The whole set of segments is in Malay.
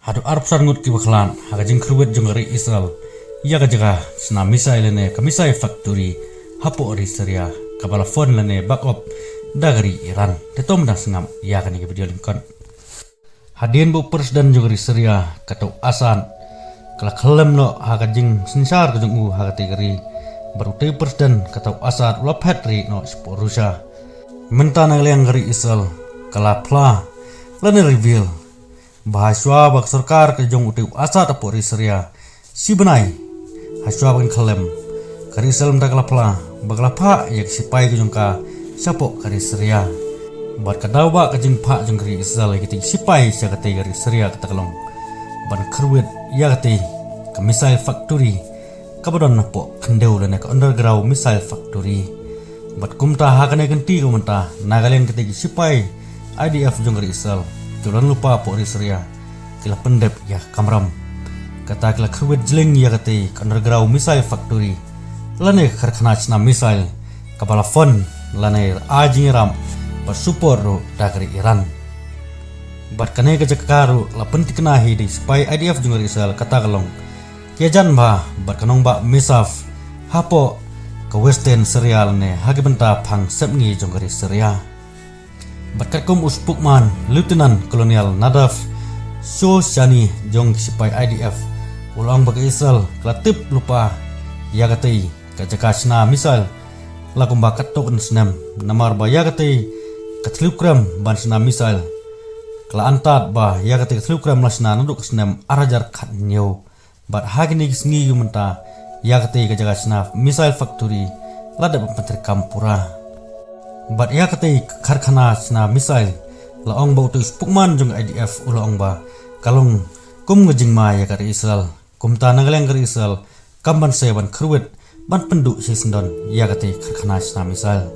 Hadu Arab sarngut ki baklan haga jing kruwet jongari Israel ya jaga sna misail ne kamisai factory hapo ori Syria kabala phone lane backup dagari Iran tetom da sngam ya kan ki video linkon hadien bu presiden jongari Syria katau asan kala khalem no haga jing sinsar ko jong haga tigari baru te presiden katau asad ula patri no sporusha mentana yang gari Israel kala pla lane reveal bahaswa bak sarkar ke jong utiu asa tapori Syria si benai haswa bakin kalem kari Israel mta kalapla baglapa yak sipai ke jongka sapo kari Syria bat kadau ba ke jing pa jong kari Israel kiti sipai sia kate kari Syria katakalong ban kerwet ya kate ke missile factory kabadon napo kendeu lene ke underground missile factory bat kumta hakane genti kumta nagaleng kite sipai IDF jong kari Israel jangan lupa pori Syria kila pendep ya kamram kata kila kerwet jeleng ya kate underground missile factory lane karkhana chna missile kapala phone lane ajing ram par support ro dagri Iran bat kane ke jakaru la pentikna hi di spy IDF jungar Israel kata kalong kiajan ba bat kanong ba misaf hapo ke western Syria ne hagi benta phang sepngi jungar Syria Batkakum Uspukman Lieutenant Colonel Nadaf Shoshani jong sipai IDF ulang bagi Israel kelatip lupa ya katai kajakasna misal lakum bakat token senam namar ba ya katai katlukram ban senam misal kala antat ba ya katai katlukram lasna nuduk senam arajar kat nyau bat hagini gisngi yumenta ya katai kajakasna misal factory lada menteri kampura bat ya katai karkhana sna missile laong bau tu spukman jong IDF ulang ba kalong kum ngejing ma ya kari Israel kum ta nangaleng kari Israel kamban seban kerwet ban penduk si sendon ya katai karkhana sna missile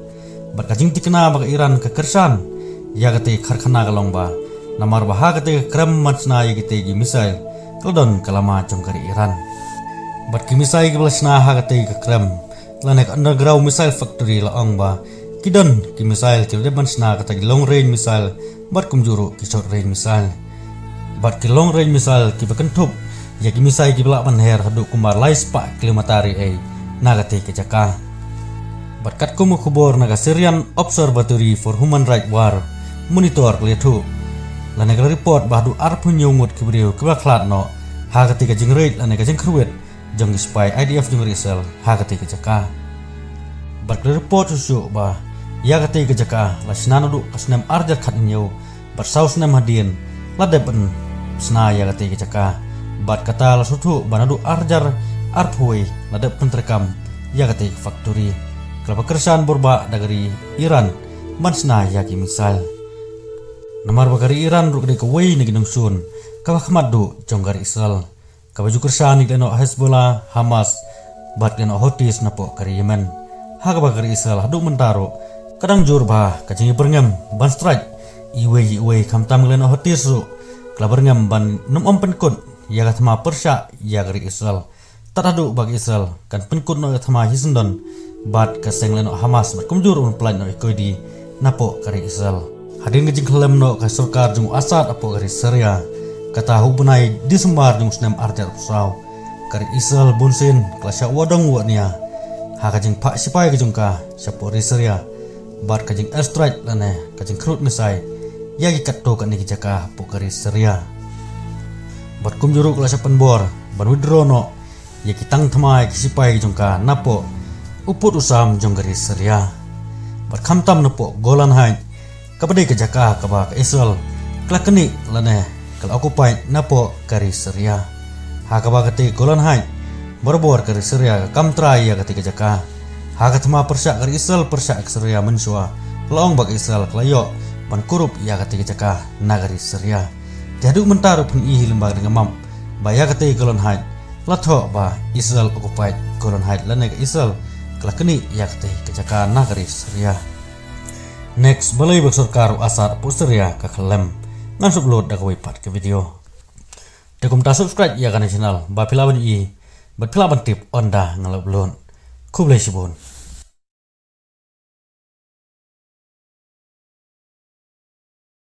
bat kajing tikna ba Iran ke kersan ya katai karkhana kalong ba namar ba ha katai kram matsna ya katai gi missile keldon kalama jong kari Iran bat ki missile gi blasna ha katai ke kram lanek underground missile factory laong ba kidon ki missile ki deban sna kata long range missile bat kumjuru ki short range missile bat ki long range missile ki bakentup ya ki missile ki belak panher hadu kumar lais pa kilometari nagate ke jaka bat kat kumu khubor naga Syrian Observatory for Human Rights War monitor kletu la naga report bahdu arpu nyungut ki brio ki baklat no hagati ke jingreit la naga jingkruet jong spy IDF jong Israel hagati ke jaka bat report susu bah ya kate gejaka la snanu du kasnam arjar khat nyau bar saus nam hadien la depen sna ya kate gejaka bat kata la sutu banadu arjar arphoi la depen terekam ya kate factory kelapa kersan borba dagari Iran mansna ya ki misal namar bagari Iran ruk de kawai ni ginung sun kawa khamadu jonggar Israel kabaju kersan ni deno Hezbollah Hamas bat deno Houthis napo kari Yemen haga bagari Israel hadu mentaro kadang jur bah kacing berngam ban strike iwe kamtam nglen Houthis ru kala berngam ban num penkut ya gathma persya ya gari Israel tadadu bagi Israel kan penkut no gathma hisendon bat kaseng len Hamas bat kumjur un plan no ikodi napo kari Israel hadin ngejing khlem no ka sarkar jung Asad apo kari Syria kata hubunai disembar jung snam arjar usau kari Israel bunsin klasya wadong wania ha kajing pak sipai ke jungka sapori Syria bat kajing airstrike lane kajing crude missile yagi katto kan ni jaka pokari Syria bat kumjuru kala sapan bor ban widrono yagi tang thamai ki sipai ke jungka napo uput usam jonggari Syria bat khamtam napo Golan Heights kabade ke jaka kaba ke Israel klakani lane kala occupy napo kari Syria ha kaba kate Golan Heights berbor kari Syria kamtrai ya ketika jaka hakat ma persyak kari Israel persyak Syria mensua laong bag Israel kelayo pan kurup ya ketika jaka nagari Syria jadu mentaru pun ihi lembag dengan mam baya ketika Golan Heights latho ba Israel occupied Golan Heights lane ke Israel kelakeni ya ketika jaka nagari Syria next balai bag sarkar Asad pu Syria ka khalem ngan upload dak wipat ke video dekum ta subscribe ya kan channel ba pilawan i bat pelaban tip onda ngalap lon kublai sibun